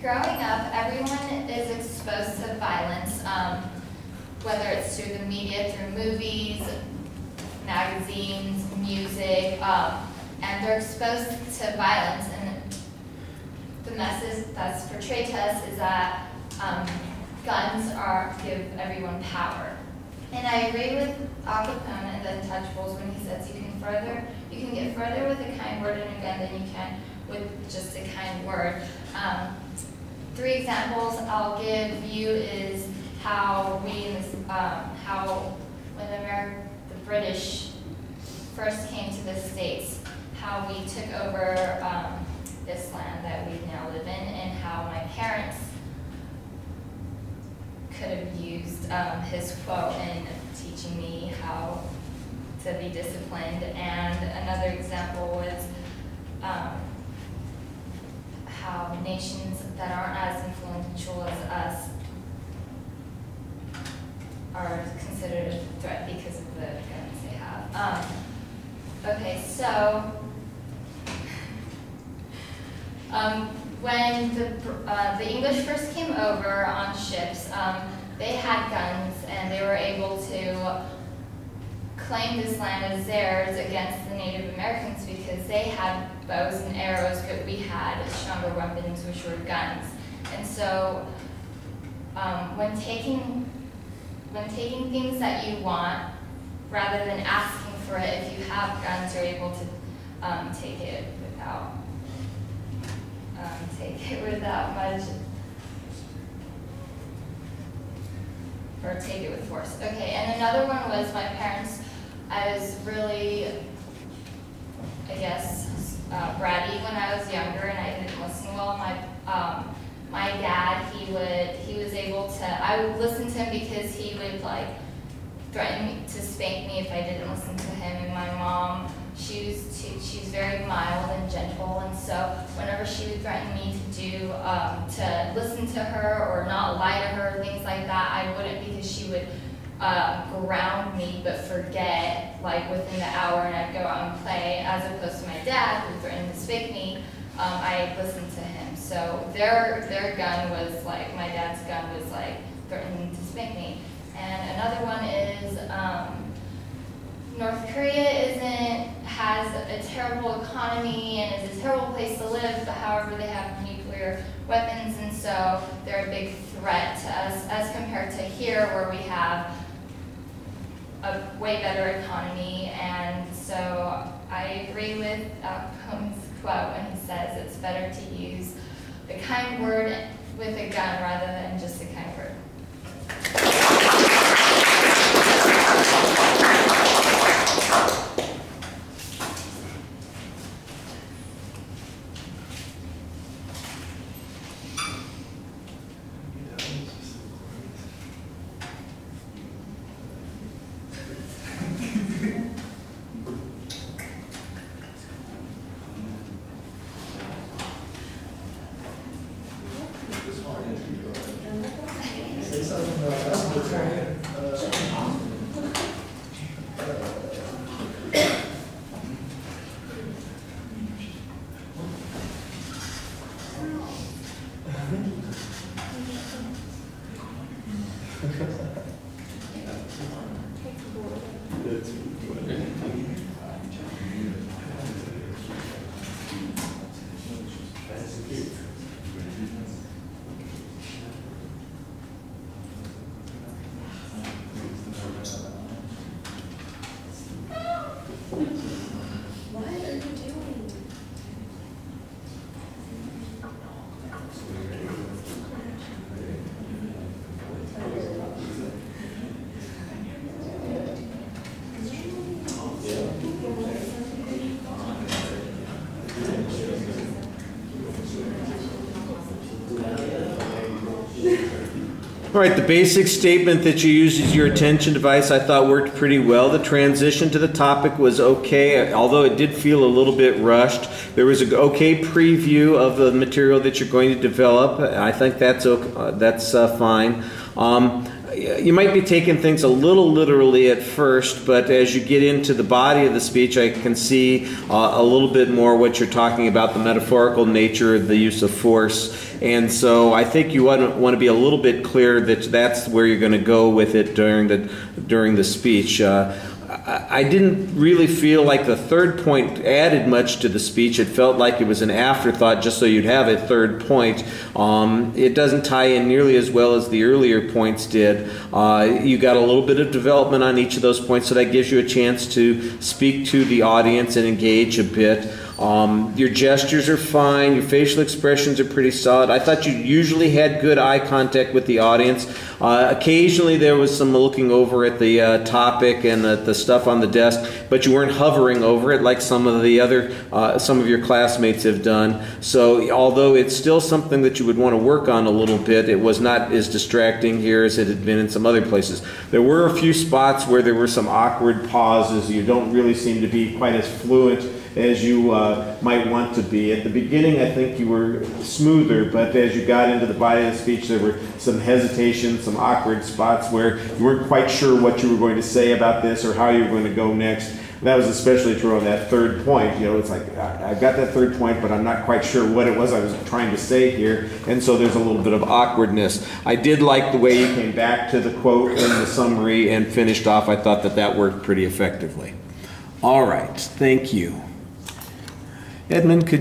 growing up, everyone is exposed to violence, whether it's through the media, through movies, magazines, music, and they're exposed to violence. And the message that's portrayed to us is that guns give everyone power. And I agree with Al Capone in The Untouchables when he says you can get further with a kind word and a gun than you can with just a kind word. 3 examples I'll give you is how how when the British first came to the States, how we took over this land that we now live in, and how my parents could have used his quote in teaching me how to be disciplined. And another example was how nations that aren't as influential as us are considered a threat because of the guns they have. Okay, so when the English first came over on ships, they had guns and they were able to claim this land as theirs against the Native Americans because they had bows and arrows, but we had stronger weapons, which were guns. And so when taking things that you want, rather than asking for it, if you have guns, you're able to take it without much, or take it with force. Okay, and another one was my parents. I was really, I guess, bratty when I was younger, and I didn't listen well. My dad, he was able to, I would listen to him because he would like threaten me to spank me if I didn't listen to him. And my mom, she's very mild and gentle, and so whenever she would threaten me to listen to her or not lie to her, things like that, I wouldn't, because she would ground me but forget like within the hour, and I'd go out and play, as opposed to my dad who threatened to spank me. I listened to him. So their gun was like, my dad's gun was like threatening to spank me. And another one is North Korea has a terrible economy and is a terrible place to live, but however they have nuclear weapons, and so they're a big threat to us as compared to here, where we have a way better economy. And so I agree with Al Capone's quote when he says it's better to use the kind word with a gun rather than just a kind word. All right, the basic statement that you used as your attention device I thought worked pretty well. The transition to the topic was okay, although it did feel a little bit rushed. There was an okay preview of the material that you're going to develop. I think that's fine. you might be taking things a little literally at first, but as you get into the body of the speech, I can see a little bit more what you're talking about, the metaphorical nature of the use of force. And so I think you want to be a little bit clear that that's where you're going to go with it during the speech. I didn't really feel like the third point added much to the speech. It felt like it was an afterthought just so you'd have a third point. It doesn't tie in nearly as well as the earlier points did. You got a little bit of development on each of those points, so that gives you a chance to speak to the audience and engage a bit. Your gestures are fine. Your facial expressions are pretty solid. I thought you usually had good eye contact with the audience. Occasionally there was some looking over at the topic and the stuff on the desk, but you weren't hovering over it like some of your classmates have done. So although it's still something that you would want to work on a little bit, it was not as distracting here as it had been in some other places. There were a few spots where there were some awkward pauses. You don't really seem to be quite as fluent as you might want to be. At the beginning, I think you were smoother, but as you got into the body of the speech, there were some hesitation, some awkward spots where you weren't quite sure what you were going to say about this or how you were going to go next. And that was especially true on that third point. You know, it's like, I've got that third point, but I'm not quite sure what it was I was trying to say here, and so there's a little bit of awkwardness. I did like the way you came back to the quote and the summary and finished off. I thought that worked pretty effectively. All right, thank you. Edmund, could